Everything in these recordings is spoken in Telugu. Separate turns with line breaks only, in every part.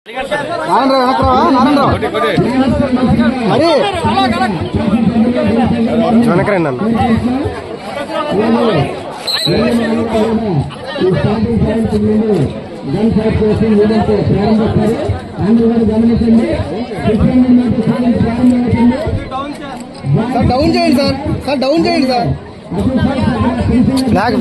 డౌన్ చేయండి సార్ డౌన్ చేయండి సార్ ఫ్లాగ్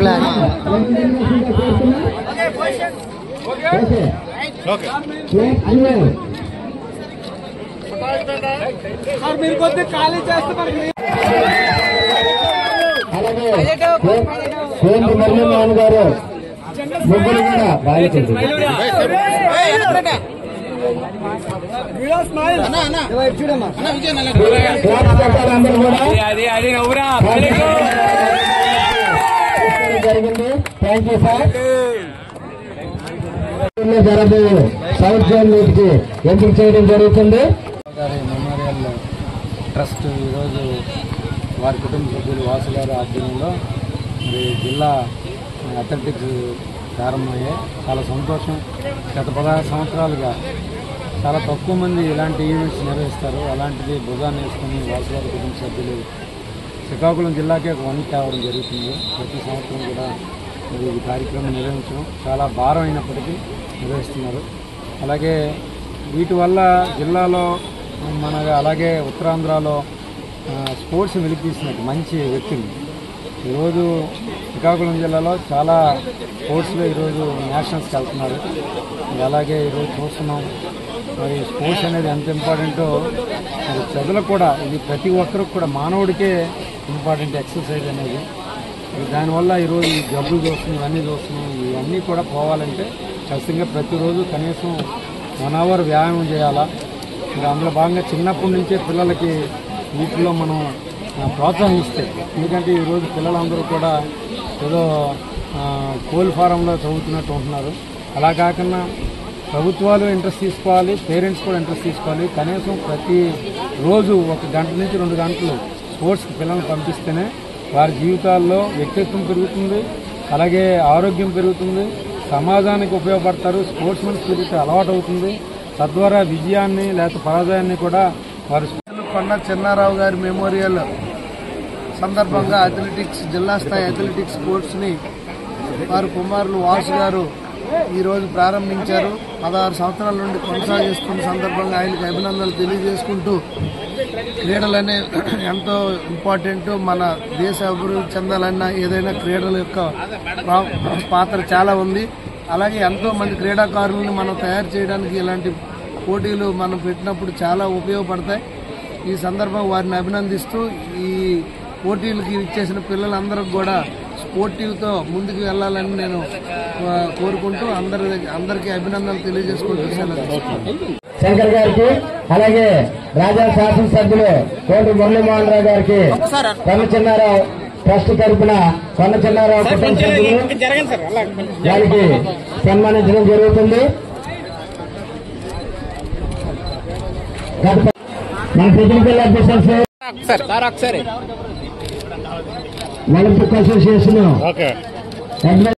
మీరు కొద్దిగా ఖాళీ చేస్తే
మల్లిమోహన్ గారు ముగ్గురు కూడా జరిగింది. Thank you sir. జరబోయే సౌత్ జోన్ మీటికి ఎంపిక చేయడం జరుగుతుంది.
మెమోరియల్ ట్రస్ట్ ఈరోజు వారి కుటుంబ సభ్యులు వాసు గారి ఆధ్వర్యంలో మరి జిల్లా అథ్లెటిక్స్ ప్రారంభమయ్యాయి. చాలా సంతోషం. గత 16 సంవత్సరాలుగా చాలా తక్కువ మంది ఇలాంటి ఈవెంట్స్ నిర్వహిస్తారు. అలాంటిది భుజాన్ని వేసుకుని వాసు గారి కుటుంబ సభ్యులు శ్రీకాకుళం జిల్లాకే ఒక వనికి తేవడం జరుగుతుంది. ప్రతి సంవత్సరం కూడా మరి ఈ కార్యక్రమం నిర్వహించడం చాలా భారం అయినప్పటికీ నిర్వహిస్తున్నారు. అలాగే వీటి వల్ల జిల్లాలో మన అలాగే ఉత్తరాంధ్రలో స్పోర్ట్స్ వెలికితీసినట్టు మంచి వ్యక్తులు ఈరోజు శ్రీకాకుళం జిల్లాలో చాలా స్పోర్ట్స్లో ఈరోజు నేషనల్స్కి వెళ్తున్నారు. అలాగే ఈరోజు చూస్తున్నాం మరి స్పోర్ట్స్ అనేది ఎంత ఇంపార్టెంటో మరి ప్రజలకు కూడా ఇది ప్రతి ఒక్కరికి కూడా మానవుడికే ఇంపార్టెంట్ ఎక్సర్సైజ్ అనేది. దానివల్ల ఈరోజు ఈ జబ్బులు చూస్తున్నాం, ఇవన్నీ చూస్తున్నాం. ఇవన్నీ కూడా పోవాలంటే ఖచ్చితంగా ప్రతిరోజు కనీసం 1 అవర్ వ్యాయామం చేయాలా. మరి అందులో భాగంగా చిన్నప్పటి నుంచే పిల్లలకి వీటిలో మనం ప్రోత్సహిస్తే, ఎందుకంటే ఈరోజు పిల్లలందరూ కూడా ఏదో కోళ్ళ ఫారంలో చదువుతున్నట్టు ఉంటున్నారు. అలా కాకుండా ప్రభుత్వాలు ఇంట్రెస్ట్ తీసుకోవాలి, పేరెంట్స్ కూడా ఇంట్రెస్ట్ తీసుకోవాలి. కనీసం ప్రతిరోజు 1 గంట నుంచి 2 గంటలు స్పోర్ట్స్కి పిల్లల్ని పంపిస్తేనే వారి జీవితాల్లో వ్యక్తిత్వం పెరుగుతుంది, అలాగే ఆరోగ్యం పెరుగుతుంది, సమాజానికి ఉపయోగపడతారు. స్పోర్ట్స్మెన్ స్పిరిట్ అలవాటు అవుతుంది. తద్వారా విజయాన్ని లేకపోతే పరాజయాన్ని కూడా వారు.
కొండ చిన్నారావు గారి మెమోరియల్ సందర్భంగా అథ్లెటిక్స్ జిల్లా స్థాయి అథ్లెటిక్స్ స్పోర్ట్స్ని వారు కుమారులు వాసు గారు ఈరోజు ప్రారంభించారు. 16 సంవత్సరాల నుండి కొనసాగిస్తున్న సందర్భంగా ఆయనకు అభినందనలు తెలియజేసుకుంటూ క్రీడలనే ఎంతో ఇంపార్టెంట్. మన దేశ అభివృద్ధి చెందాలన్నా ఏదైనా క్రీడల యొక్క పాత్ర చాలా ఉంది. అలాగే ఎంతో మంది క్రీడాకారులను మనం తయారు చేయడానికి ఇలాంటి పోటీలు మనం పెట్టినప్పుడు చాలా ఉపయోగపడతాయి. ఈ సందర్భంగా వారిని అభినందిస్తూ ఈ పోటీలకి ఇచ్చేసిన పిల్లలందరికీ కూడా స్పోర్టివ్తో ముందుకు వెళ్లాలని నేను కోరుకుంటూ అందరికీ అభినందనలు తెలియజేసుకుంటున్నాను.
శంకర్ గారికి, అలాగే రాజా శాసనసభ్యులు కోటి మురళీమోహన్ రావు గారికి కొండ చిన్నారావు ట్రస్ట్ తరఫున కొండ చిన్నారావు కుటుంబ సభ్యులు వారికి సన్మానించడం జరుగుతుంది. మన ఫిజికల్ అఫీసర్స్ ఒలింపిక్ అసోసియేషన్